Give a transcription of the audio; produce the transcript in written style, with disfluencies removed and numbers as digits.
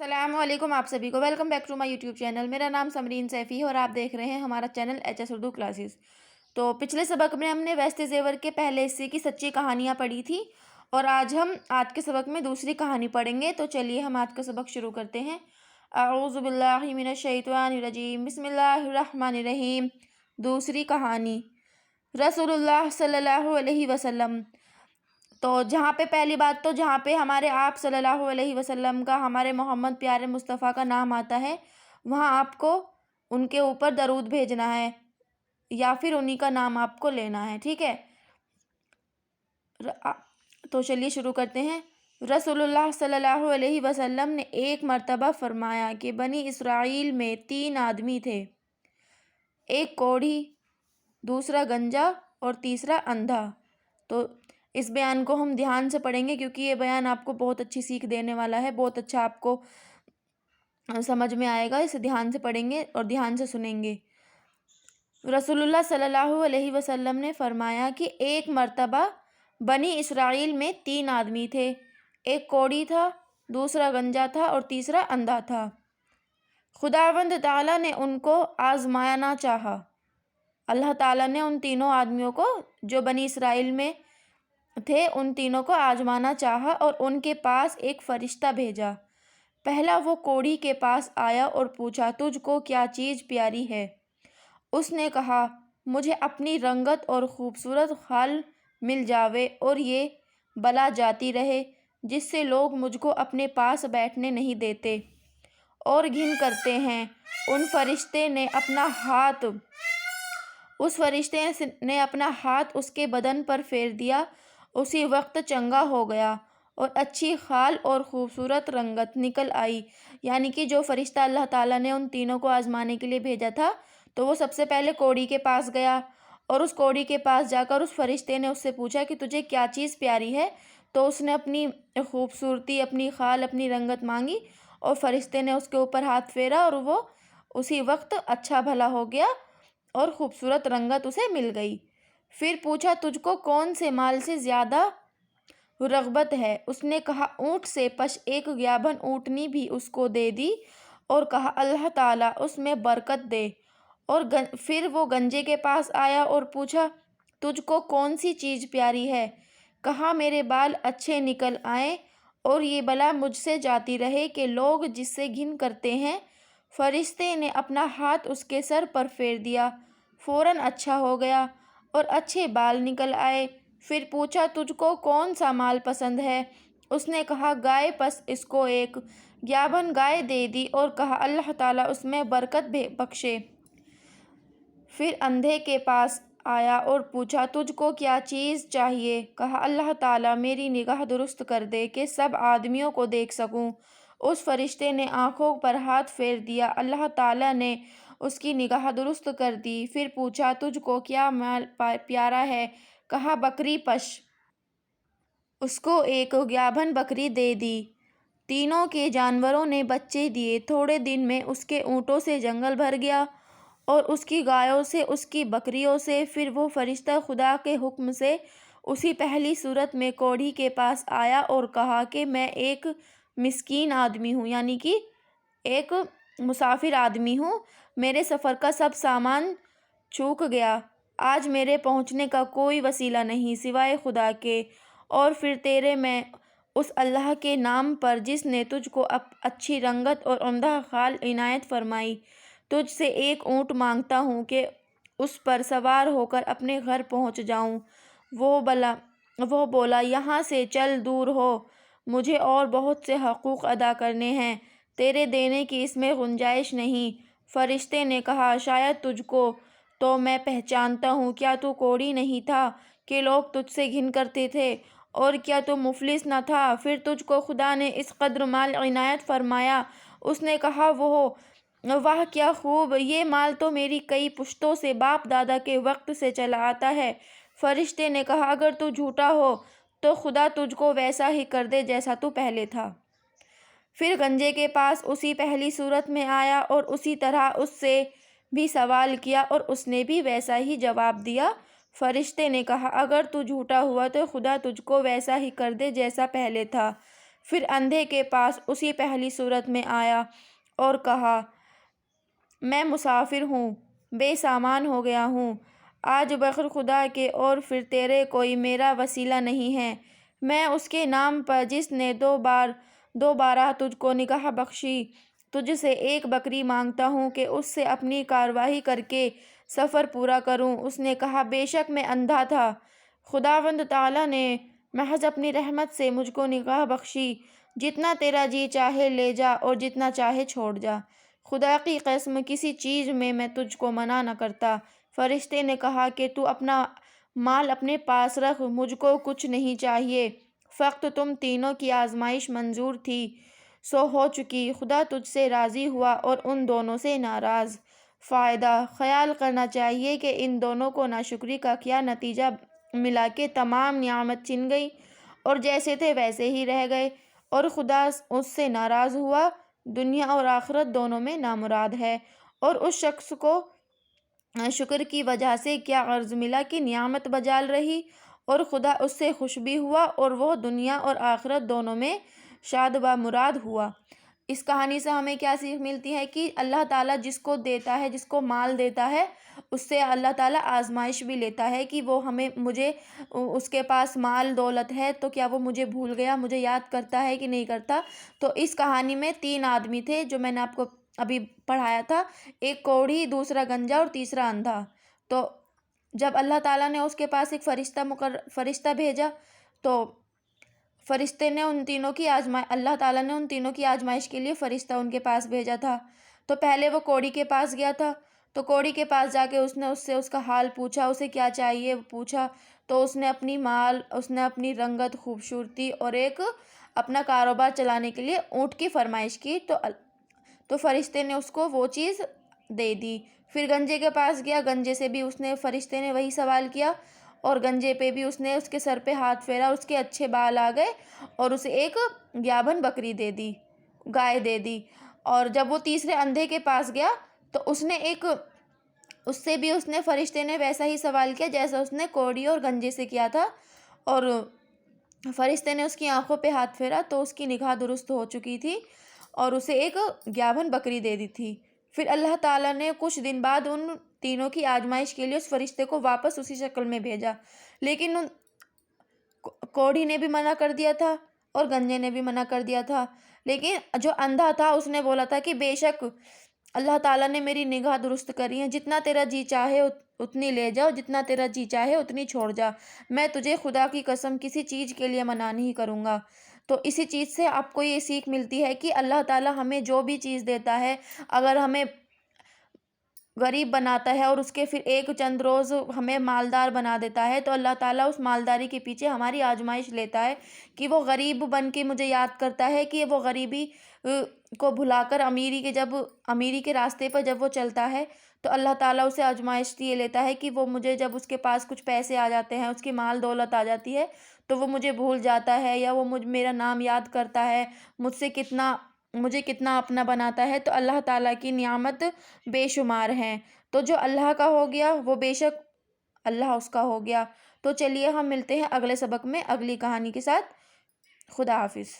السلام علیکم آپ سبھی کو welcome back to my YouTube channel. میرا نام سمرین سیفی ہے اور آپ دیکھ رہے ہیں ہمارا channel H S Urdu classes. تو پچھلے سبق میں ہم نے ویستے زیور کے پہلے حصے کی سچی کہانیاں پڑھی تھی اور آج کے سبق میں دوسری کہانی پڑھیں گے۔ تو چلیے ہم آج کا سبق شروع کرتے ہیں۔ اعوذ باللہ من الشیطان الرجیم، بسم اللہ الرحمن الرحیم۔ دوسری کہانی، رسول اللہ صلی اللہ علیہ وسلم۔ تو جہاں پہ پہلی بات، تو جہاں پہ ہمارے آپ صلی اللہ علیہ وسلم کا، ہمارے محمد پیارے مصطفیٰ کا نام آتا ہے، وہاں آپ کو ان کے اوپر درود بھیجنا ہے یا پھر انہی کا نام آپ کو لینا ہے، ٹھیک ہے؟ تو چلیے شروع کرتے ہیں۔ رسول اللہ صلی اللہ علیہ وسلم نے ایک مرتبہ فرمایا کہ بنی اسرائیل میں 3 آدمی تھے، ایک کوڑھی، دوسرا گنجا اور تیسرا اندھا۔ تو اس بیان کو ہم دھیان سے پڑھیں گے کیونکہ یہ بیان آپ کو بہت اچھی سیکھ دینے والا ہے، بہت اچھا آپ کو سمجھ میں آئے گا۔ اسے دھیان سے پڑھیں گے اور دھیان سے سنیں گے۔ رسول اللہ صلی اللہ علیہ وسلم نے فرمایا کہ ایک مرتبہ بنی اسرائیل میں 3 آدمی تھے، ایک کوڑھی تھا، دوسرا گنجا تھا اور تیسرا اندھا تھا۔ خداوند تعالیٰ نے ان کو آزمانا چاہا۔ اللہ تعالیٰ نے ان تینوں آدمیوں کو جو بنی اسرائیل میں تھے، ان تینوں کو آزمانا چاہا اور ان کے پاس ایک فرشتہ بھیجا۔ پہلا وہ کوڑھی کے پاس آیا اور پوچھا، تجھ کو کیا چیز پیاری ہے؟ اس نے کہا، مجھے اپنی رنگت اور خوبصورت خال مل جاوے اور یہ بلا جاتی رہے جس سے لوگ مجھ کو اپنے پاس بیٹھنے نہیں دیتے اور گھن کرتے ہیں۔ اس فرشتے نے اپنا ہاتھ اس کے بدن پر پھیر دیا، اسی وقت چنگا ہو گیا اور اچھی خال اور خوبصورت رنگت نکل آئی۔ یعنی کہ جو فرشتہ اللہ تعالیٰ نے ان تینوں کو آزمانے کے لیے بھیجا تھا، تو وہ سب سے پہلے کوڑھی کے پاس گیا اور اس کوڑھی کے پاس جا کر اس فرشتے نے اس سے پوچھا کہ تجھے کیا چیز پیاری ہے؟ تو اس نے اپنی خوبصورتی، اپنی خال، اپنی رنگت مانگی اور فرشتے نے اس کے اوپر ہاتھ پھیرا اور وہ اسی وقت اچھا بھلا ہو گیا اور خوبصورت رنگت اسے مل گئی۔ پھر پوچھا، تجھ کو کون سے مال سے زیادہ رغبت ہے؟ اس نے کہا، اونٹ سے۔ پس ایک گیابن اونٹنی بھی اس کو دے دی اور کہا، اللہ تعالیٰ اس میں برکت دے۔ اور پھر وہ گنجے کے پاس آیا اور پوچھا، تجھ کو کون سی چیز پیاری ہے؟ کہا، میرے بال اچھے نکل آئیں اور یہ بلا مجھ سے جاتی رہے کہ لوگ جس سے گھن کرتے ہیں۔ فرشتے نے اپنا ہاتھ اس کے سر پر پھیر دیا، فوراً اچھا ہو گیا اور اچھے بال نکل آئے۔ پھر پوچھا، تجھ کو کون سا مال پسند ہے؟ اس نے کہا، گائے۔ پس اس کو ایک گیابن گائے دے دی اور کہا، اللہ تعالیٰ اس میں برکت بخشے۔ پھر اندھے کے پاس آیا اور پوچھا، تجھ کو کیا چیز چاہیے؟ کہا، اللہ تعالیٰ میری نگاہ درست کر دے کہ سب آدمیوں کو دیکھ سکوں۔ اس فرشتے نے آنکھوں پر ہاتھ پھیر دیا، اللہ تعالیٰ نے اس کی نگاہ درست کر دی۔ پھر پوچھا، تجھ کو کیا مال پیارا ہے؟ کہا، بکری۔ پس اس کو ایک گیابن بکری دے دی۔ تینوں کے جانوروں نے بچے دیے۔ تھوڑے دن میں اس کے اونٹوں سے جنگل بھر گیا اور اس کی گایوں سے، اس کی بکریوں سے۔ پھر وہ فرشتہ خدا کے حکم سے اسی پہلی صورت میں کوڑھی کے پاس آیا اور کہا کہ میں ایک مسکین آدمی ہوں، یعنی کہ ایک مسافر آدمی ہوں، میرے سفر کا سب سامان چوک گیا، آج میرے پہنچنے کا کوئی وسیلہ نہیں سوائے خدا کے، اور پھر تیرے میں اس اللہ کے نام پر جس نے تجھ کو اچھی رنگت اور عمدہ خال عنایت فرمائی، تجھ سے ایک اونٹ مانگتا ہوں کہ اس پر سوار ہو کر اپنے گھر پہنچ جاؤں۔ وہ بولا، یہاں سے چل دور ہو، مجھے اور بہت سے حقوق ادا کرنے ہیں، تیرے دینے کی اس میں گنجائش نہیں۔ فرشتے نے کہا، شاید تجھ کو تو میں پہچانتا ہوں، کیا تو کوڑھی نہیں تھا کہ لوگ تجھ سے گھن کرتے تھے؟ اور کیا تو مفلس نہ تھا؟ پھر تجھ کو خدا نے اس قدر مال عنایت فرمایا؟ اس نے کہا، واہ کیا خوب، یہ مال تو میری کئی پشتوں سے، باپ دادا کے وقت سے چلا آتا ہے۔ فرشتے نے کہا، اگر تو جھوٹا ہو تو خدا تجھ کو ویسا ہی کر دے جیسا تو پہلے تھا۔ پھر گنجے کے پاس اسی پہلی صورت میں آیا اور اسی طرح اس سے بھی سوال کیا اور اس نے بھی ویسا ہی جواب دیا۔ فرشتے نے کہا، اگر تو جھوٹا ہوا تو خدا تجھ کو ویسا ہی کر دے جیسا پہلے تھا۔ پھر اندھے کے پاس اسی پہلی صورت میں آیا اور کہا، میں مسافر ہوں، بے سامان ہو گیا ہوں، آج بغیر خدا کے اور پھر تیرے کوئی میرا وسیلہ نہیں ہے۔ میں اس کے نام پر جس نے دوبارہ تجھ کو نگاہ بخشی، تجھ سے ایک بکری مانگتا ہوں کہ اس سے اپنی کارروائی کر کے سفر پورا کروں۔ اس نے کہا، بے شک میں اندھا تھا، خداوند تعالیٰ نے محض اپنی رحمت سے مجھ کو نگاہ بخشی، جتنا تیرا جی چاہے لے جا اور جتنا چاہے چھوڑ جا، خدا کی قسم کسی چیز میں تجھ کو منع نہ کرتا۔ فرشتے نے کہا کہ تو اپنا مال اپنے پاس رکھ، مجھ کو کچھ نہیں چاہیے، فقط تم تینوں کی آزمائش منظور تھی سو ہو چکی، خدا تجھ سے راضی ہوا اور ان دونوں سے ناراض۔ فائدہ: خیال کرنا چاہیے کہ ان دونوں کو ناشکری کا کیا نتیجہ ملا کہ تمام نعمت چھن گئی اور جیسے تھے ویسے ہی رہ گئے، اور خدا اس سے ناراض ہوا، دنیا اور آخرت دونوں میں نامراد ہے، اور اس شخص کو شکر کی وجہ سے کیا عرض ملا کہ نعمت بجال رہی، اور خدا اس سے خوش بھی ہوا اور وہ دنیا اور آخرت دونوں میں شاد و مراد ہوا۔ اس کہانی سے ہمیں کیا سیکھ ملتی ہے کہ اللہ تعالیٰ جس کو دیتا ہے، جس کو مال دیتا ہے، اس سے اللہ تعالیٰ آزمائش بھی لیتا ہے کہ وہ مجھے اس کے پاس مال دولت ہے تو کیا وہ مجھے بھول گیا، مجھے یاد کرتا ہے کہ نہیں کرتا۔ تو اس کہانی میں 3 آدمی تھے جو میں نے آپ کو ابھی پڑھایا تھا، ایک کوڑھی، دوسرا گنجا اور تیسرا اندھا۔ تو جب اللہ تعالیٰ نے اس کے پاس ایک فرشتہ بھیجا تو فرشتے نے اللہ تعالیٰ نے ان تینوں کی آزمائش کے لیے فرشتہ ان کے پاس بھیجا تھا۔ تو پہلے وہ کوڑھی کے پاس گیا تھا، تو کوڑھی کے پاس جا کے اس نے اس سے اس کا حال پوچھا، اسے کیا چاہیے پوچھا، تو اس نے اپنی مال، اس نے اپنی رنگت، خوبصورتی اور ایک اپنا کاروبار چلانے کے لیے اونٹ کی فرمائش کی، تو فرشتے نے اس کو وہ چیز دے دی۔ پھر گنجے کے پاس گیا، گنجے سے بھی فرشتے نے وہی سوال کیا، اور گنجے پہ بھی اس نے اس کے سر پہ ہاتھ پھیرا، اس کے اچھے بال آ گئے اور اسے ایک گیابن بکری دے دی، گائے دے دی۔ اور جب وہ تیسرے اندھے کے پاس گیا تو اس سے فرشتے نے ویسا ہی سوال کیا جیسا اس نے کوڑی اور گنجے سے کیا تھا، اور فرشتے نے اس کی آنکھوں پہ ہاتھ پھیرا تو اس کی نگاہ درست ہو چکی تھی اور اسے ایک گیابن بکری دے دی تھی۔ پھر اللہ تعالیٰ نے کچھ دن بعد ان تینوں کی آزمائش کے لیے اس فرشتے کو واپس اسی شکل میں بھیجا، لیکن کوڑھی نے بھی منع کر دیا تھا اور گنجے نے بھی منع کر دیا تھا، لیکن جو اندھا تھا اس نے بولا تھا کہ بے شک اللہ تعالیٰ نے میری نگاہ درست کری ہے، جتنا تیرا جی چاہے اتنی لے جاؤ، جتنا تیرا جی چاہے اتنی چھوڑ جا، میں تجھے خدا کی قسم کسی چیز کے لیے منع نہیں کروں گا۔ تو اسی چیز سے آپ کو یہ سیکھ ملتی ہے کہ اللہ تعالیٰ ہمیں جو بھی چیز دیتا ہے، اگر ہمیں غریب بناتا ہے اور اس کے پھر ایک چند روز ہمیں مالدار بنا دیتا ہے، تو اللہ تعالیٰ اس مالداری کے پیچھے ہماری آزمائش لیتا ہے کہ وہ غریب بن کے مجھے یاد کرتا ہے کہ وہ غریبی کو بھلا کر امیری کے راستے پر جب وہ چلتا ہے تو اللہ تعالیٰ اسے آزمائش یہ لیتا ہے کہ وہ مجھے جب اس کے پاس کچھ پیسے آ جاتے ہیں، اس کی مال دولت آ جاتی ہے تو وہ مجھے بھول جاتا ہے، یا وہ میرا نام یاد کرتا ہے، مجھے کتنا اپنا بناتا ہے۔ تو اللہ تعالیٰ کی نعمت بے شمار ہیں، تو جو اللہ کا ہو گیا وہ بے شک اللہ اس کا ہو گیا۔ تو چلیے ہم ملتے ہیں اگلے سبق میں اگلی کہانی کے ساتھ۔ خدا حافظ۔